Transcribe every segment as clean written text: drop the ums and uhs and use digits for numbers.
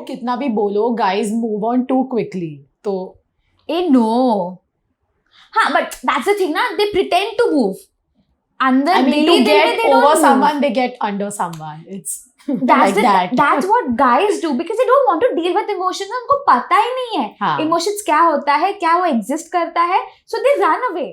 कितना भी बोलो, guys move on too quickly. तो no. But that's the thing, na? They pretend to move. I mean, to get over someone, they get under someone. It's like that. That's what guys do because they don't want to deal with emotions. उनको पता ही नहीं है emotions क्या होता है, क्या वो exist करता है, so they run away.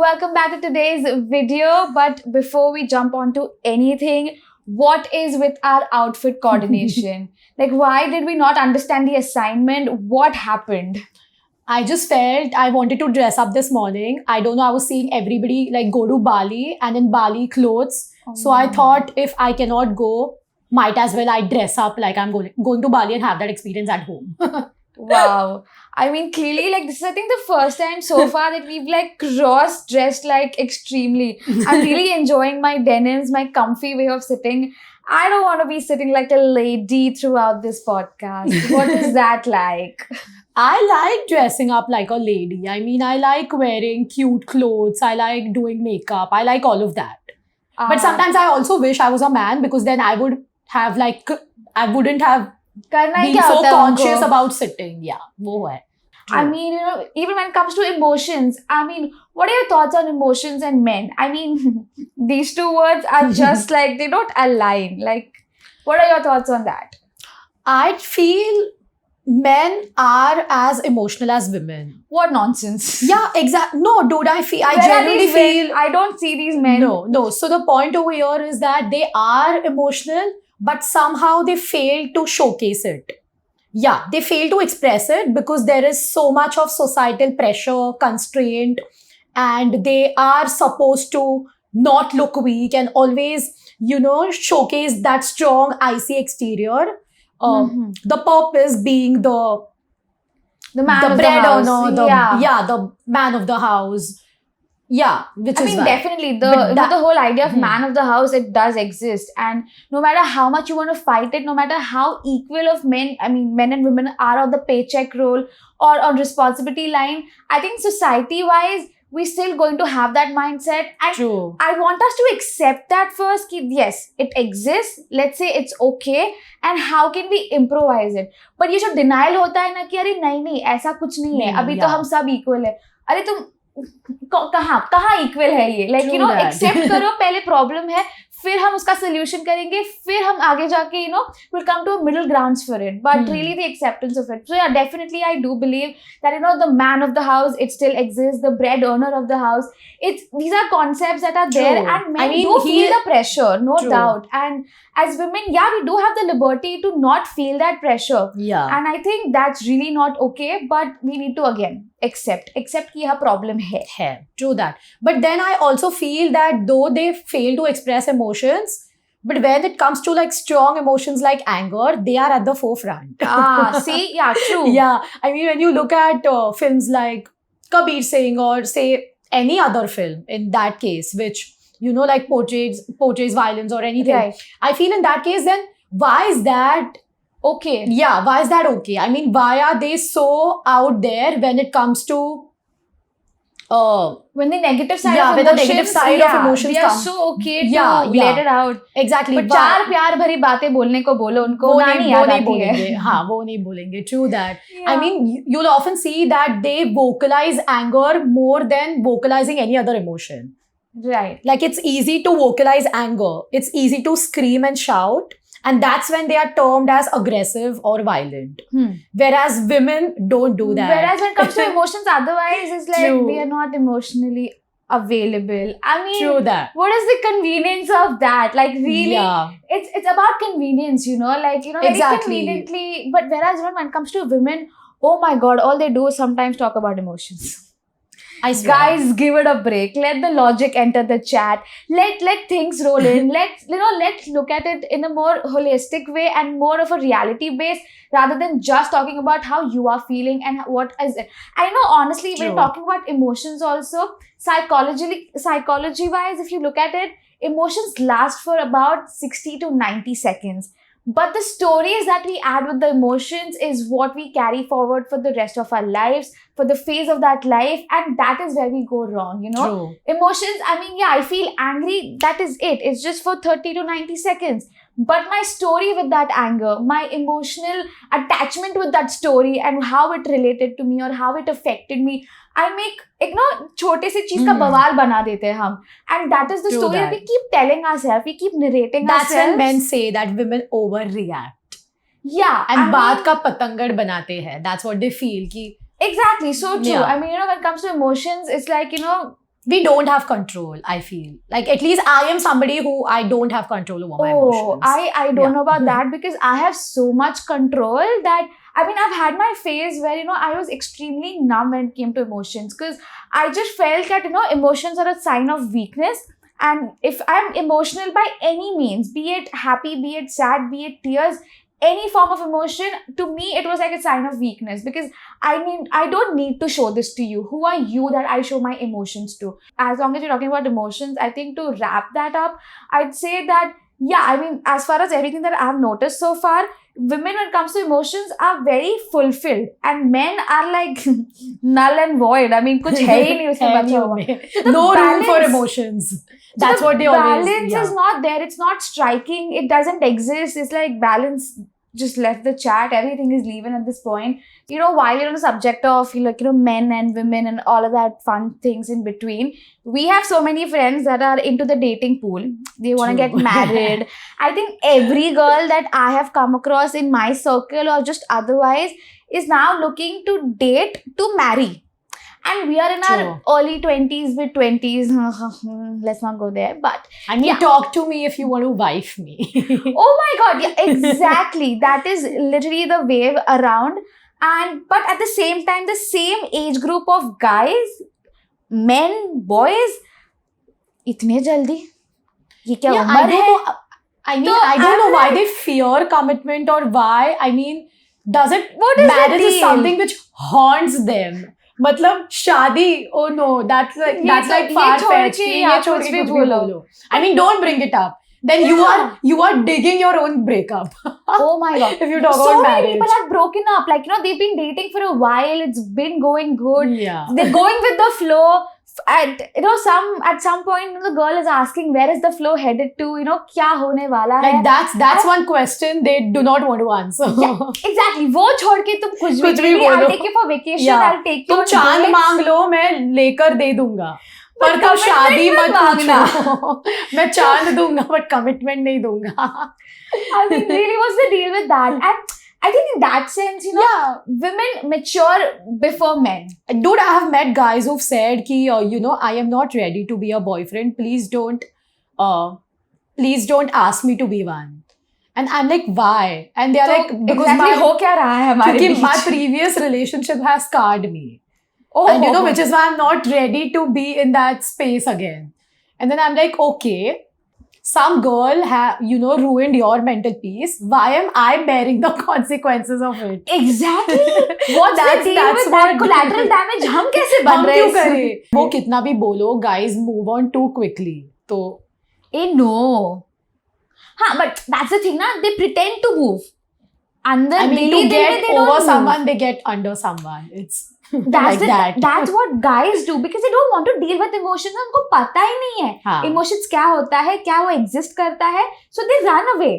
Welcome back to today's video. But before we jump onto anything, what is with our outfit coordination? Like, why did we not understand the assignment? What happened? I just felt I wanted to dress up this morning. I don't know, I was seeing everybody like go to Bali and in Bali clothes. So I thought if I cannot go, might as well I dress up like I'm going to Bali and have that experience at home. Wow. I mean, clearly, like, this is, I think, the first time so far that we've, like, cross-dressed, like, extremely. I'm really enjoying my denims, my comfy way of sitting. I don't want to be sitting like a lady throughout this podcast. What is that like? I like dressing up like a lady. I mean, I like wearing cute clothes. I like doing makeup. I like all of that. But sometimes I also wish I was a man because then I would have, like, I wouldn't have being so conscious about sitting. Yeah, wo hai. I mean, you know, even when it comes to emotions, I mean, what are your thoughts on emotions and men? I mean, these two words are just like, they don't align. Like, what are your thoughts on that? I feel men are as emotional as women. What nonsense. Yeah, exactly. No, dude, I genuinely feel... I don't see these men. No. So the point over here is that they are emotional, but somehow they fail to showcase it. Yeah, they fail to express it because there is so much of societal pressure, constraint, and they are supposed to not look weak and always, you know, showcase that strong, icy exterior. The purpose being the man of the house. The man of the house. Yeah, which is definitely the whole idea of man of the house, it does exist, and no matter how much you want to fight it, no matter how equal of men and women are on the paycheck role or on responsibility line, I think society-wise we're still going to have that mindset. And true. I want us to accept that first. Yes, it exists. Let's say it's okay, and how can we improvise it? But ये जो denial होता है ना कि अरे नहीं ऐसा कुछ नहीं है, अभी तो हम सब equal है. अरे तुम कहाँ इक्वल है ये, लाइक यू नो एक्सेप्ट करो पहले प्रॉब्लम है, फिर हम उसका सोल्यूशन करेंगे, फिर हम आगे जाके you know will come to middle grounds for it, but really the acceptance of it. So yeah definitely I do believe that you know the man of the house, it still exist, the bread earner of the house, it's these are concepts that are there, and men do feel the pressure, no doubt. And as women, yeah, we do have the liberty to not feel that pressure. Yeah. And I think that's really not okay, but we need to again accept कि यह problem है. True that. But then I also feel that though they fail to express emotions, but when it comes to like strong emotions like anger, they are at the forefront. See, yeah, true. Yeah, I mean, when you look at films like Kabir Singh or say any other film in that case, which, you know, like portrays violence or anything. Right. I feel in that case, then why is that okay? Yeah, why is that okay? I mean, why are they so out there when it comes to when the negative side of emotions, when the negative side of emotions they are so okay to let it out. Exactly. But चार प्यार भरी बातें बोलने को बोलो उनको, वो नहीं याद आती है. हाँ, वो नहीं बोलेंगे. True that. Yeah. I mean, you'll often see that they vocalize anger more than vocalizing any other emotion. Right. Like, it's easy to vocalize anger. It's easy to scream and shout. And that's when they are termed as aggressive or violent. Whereas women don't do that. Whereas when it comes to emotions, otherwise, it's like we are not emotionally available. I mean, true that. What is the convenience of that? Like, really, it's about convenience, you know, like, you know, exactly. Very conveniently. But whereas when it comes to women, oh my God, all they do is sometimes talk about emotions. I swear. Guys, give it a break. Let the logic enter the chat. Let things roll in. Let's look at it in a more holistic way and more of a reality base, rather than just talking about how you are feeling and what is it. I know, honestly, when True. talking about emotions also, psychology wise, if you look at it, emotions last for about 60 to 90 seconds. But the stories that we add with the emotions is what we carry forward for the rest of our lives, for the phase of that life, and that is where we go wrong, you know? True. Emotions, I mean, yeah, I feel angry, that is it. It's just for 30 to 90 seconds. But my story with that anger, my emotional attachment with that story and how it related to me or how it affected me, I make, you know, छोटे से चीज का बवाल बना देते हैं हम. And that is the True story that that. we keep telling ourselves, we keep narrating That's ourselves. when men say that women overreact. Yeah. And बात का पतंगड़ बनाते हैं. That's what they feel कि exactly, so true. Yeah. I mean, you know, when it comes to emotions, it's like, you know, we don't have control, I feel. Like, at least I am somebody who I don't have control over my emotions. I don't know about that, because I have so much control that, I mean, I've had my phase where, you know, I was extremely numb when it came to emotions, because I just felt that, you know, emotions are a sign of weakness. And if I'm emotional by any means, be it happy, be it sad, be it tears, any form of emotion, to me, it was like a sign of weakness, because I mean, I don't need to show this to you. Who are you that I show my emotions to? As long as you're talking about emotions, I think to wrap that up, I'd say that, yeah, I mean, as far as everything that I've noticed so far, women, when it comes to emotions, are very fulfilled, and men are like null and void. I mean, कुछ है ही नहीं उसमें बचा हुआ. So the no room for balance- emotions. That's the what they always. balance is not there. It's not striking. It doesn't exist. It's like balance just left the chat. Everything is leaving at this point. You know, while you're on the subject of, like, you know, men and women and all of that fun things in between, we have so many friends that are into the dating pool. They want to True. get married. I think every girl that I have come across in my circle or just otherwise is now looking to date to marry. And we are in True. our early 20s, mid 20s. Let's not go there. But I mean, yeah. talk to me if you want to wife me. oh my god, yeah, exactly. That is literally the wave around. But at the same time, the same age group of guys, men, boys, इतने जल्दी ये क्या Yeah, उम्र I don't है? know. I mean, So, I don't know I'm why like- they fear commitment, or why. I mean, does it? What is the marriage is deal? something which haunts them. मतलब शादी, oh no, that's like ये like ये far छोड़ fetched. के ये या छोड़ कुछ के भी कुछ भी बोलो. बोलो. I mean, don't bring it up. Then Yeah. you are digging your own breakup. Oh my god. If you talk So about many marriage. people have broken up. Like, you know, they've been dating for a while. It's been going good. Yeah. They're going with the flow. At, you know, at some point, you know, the girl is asking, where is the flow headed to? You know, क्या होने वाला है? Like that's one question they do not want to answer. Yeah, exactly. वो छोड़ के तुम कुछ कुछ भी भी बोलो. I'll take you for vacation. Yeah. I'll take you तुम on चांद dates. मांग लो, मैं लेकर दे दूंगा. पर तुम commitment शादी मत मत मांगना. पूछो. मैं चांद दूंगा, but commitment नहीं दूंगा. I mean, really, what's the deal with that? And I think in that sense, you know, Yeah. women mature before men. Dude, I have met guys who've said कि you know, I am not ready to be a boyfriend. Please don't ask me to be one. And I'm like, why? And they're So, like, because exactly हो क्या रहा है हमारे क्योंकि my beach? previous relationship has scarred me. Oh, And you know, which is why I'm not ready to be in that space again. And then I'm like, okay, some girl ruined your mental peace. Why am I bearing the consequences of it? Exactly. What's the deal that's with that what- collateral damage? हम कैसे बन हम रहे क्यों हैं इससे? करें? वो कितना भी बोलो, guys move on too quickly. तो No. हाँ, but that's the thing, ना? They pretend to move. अंदर I mean, दिली to दिल में get they don't over move. someone, they get under someone. It's That's like that. That's what guys do, because they don't want to deal with emotions. उनको पता ही नहीं है हाँ. emotions क्या होता है, क्या वो exist करता है. So they run away.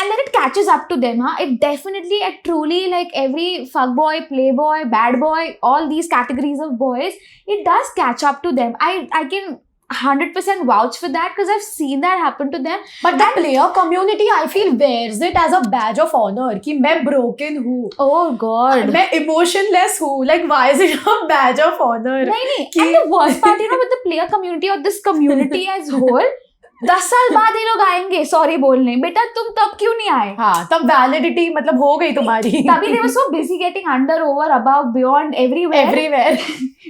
And then it catches up to them. Huh? It definitely, truly, like every fuckboy, playboy, bad boy, all these categories of boys, it does catch up to them. I can 100% vouch for that, because I've seen that happen to them. But the player community, I feel, wears it as a badge of honor कि मैं broken हूँ. Oh God. मैं emotionless हूँ. Like, why is it a badge of honor? नहीं. And the worst part, you know, with the player community or this community as whole, 10 साल बाद ये लोग आएंगे सॉरी बोलने, बेटा तुम तब क्यों नहीं आए? हाँ, तब validity मतलब हो गई तुम्हारी. तभी they were so busy getting under, over, above, beyond, everywhere. Everywhere.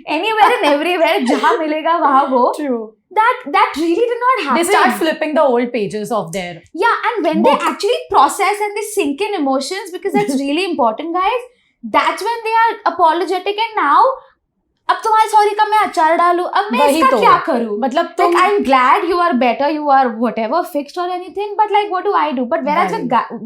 anywhere and everywhere, jahan milega wahan go. True. That really did not happen. They start flipping the old pages of their and when book. they actually process and they sink in emotions, because that's really important, guys, that's when they are apologetic. And now अब तुम्हारे sorry का मैं अचार डालू, अब मैं इसका क्या करूँ? मतलब like I'm glad you are better, you are whatever fixed or anything, but like what do I do? But whereas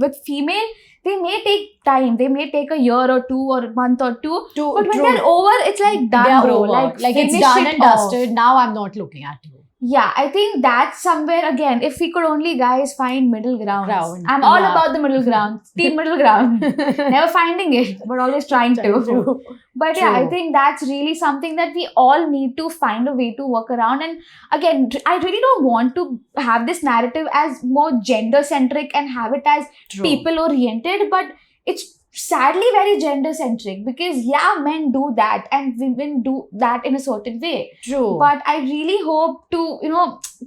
with female, they may take time, they may take a year or two or a month or two, but when they're over, it's like done, bro. Like it's done and dusted. Now I'm not looking at you. Yeah, I think that's somewhere, again, if we could only, guys, find middle ground. I'm all about the middle ground. Team middle ground. Never finding it, but always trying to. But yeah, I think that's really something that we all need to find a way to work around. And again, I really don't want to have this narrative as more gender-centric and have it as people-oriented, but it's sadly very gender-centric, because men do that and women do that in a certain way. True. But I really hope to,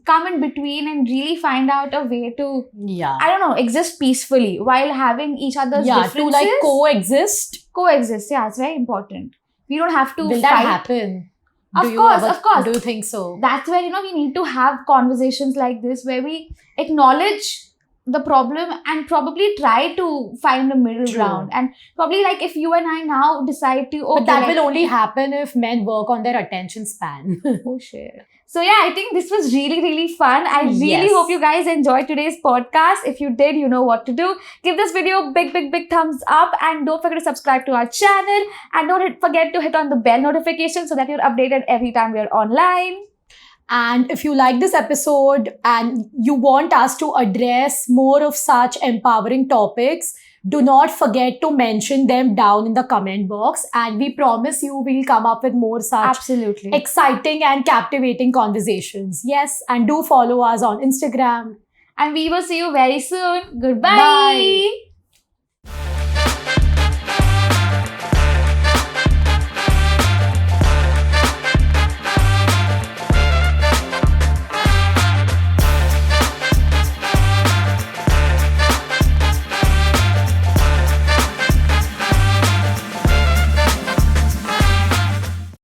come in between and really find out a way to, I don't know, exist peacefully while having each other's differences. To like coexist. Coexist, it's very important. We don't have to Will fight. That happen? Of course. Do you think so? That's where, we need to have conversations like this where we acknowledge the problem and probably try to find a middle ground. And probably like if you and I now decide to... but that will only happen if men work on their attention span. Oh shit. So yeah, I think this was really, really fun. I really hope you guys enjoyed today's podcast. If you did, you know what to do. Give this video a big, big, big thumbs up. And don't forget to subscribe to our channel. And don't forget to hit on the bell notification so that you're updated every time we're online. And if you like this episode and you want us to address more of such empowering topics, do not forget to mention them down in the comment box. And we promise you we'll come up with more such exciting and captivating conversations. Yes, and do follow us on Instagram. And we will see you very soon. Goodbye. Bye.